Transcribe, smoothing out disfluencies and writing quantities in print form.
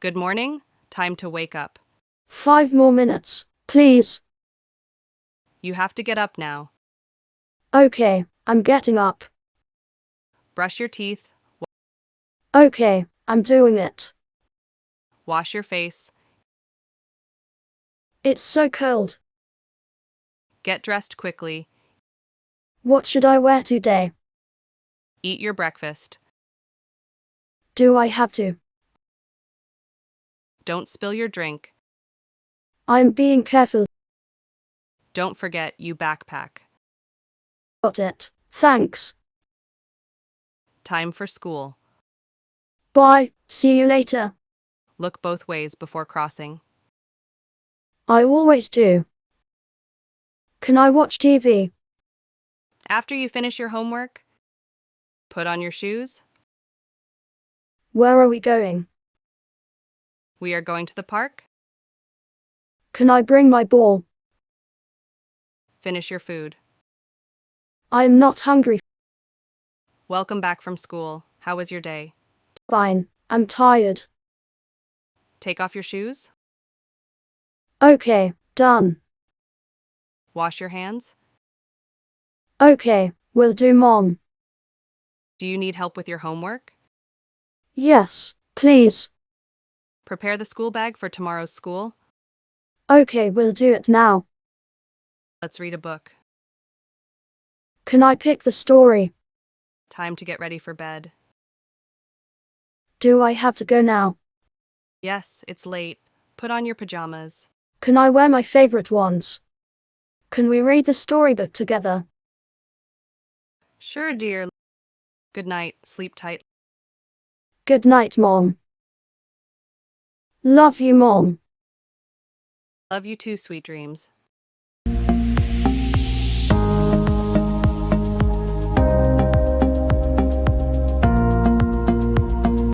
Good morning. Time to wake up. 5 more minutes, please. You have to get up now. Okay, I'm getting up. Brush your teeth, Okay, I'm doing it. wash your face, It's so cold. get dressed quickly, What should I wear today? eat your breakfast. Do I have to? Don't spill your drink. I'm being careful. Don't forget you backpack. Got it. Thanks. Time for school. Bye. See you later. Look both ways before crossing. I always do. Can I watch TV? After you finish your homework, put on your shoes. Where are we going? We are going to the park. Can I bring my ball? Finish your food. I'm not hungry. Welcome back from school. How was your day? Fine. I'm tired. Take off your shoes. Okay, done. Wash your hands. Okay, will do, Mom. Do you need help with your homework? Yes, please. Prepare the school bag for tomorrow's school. Okay, we'll do it now. Let's read a book. Can I pick the story? Time to get ready for bed. Do I have to go now? Yes, it's late. Put on your pajamas. Can I wear my favorite ones? Can we read the storybook together? Sure, dear. Good night. Sleep tight. Good night, Mom. Love you, Mom. Love you too, sweet dreams.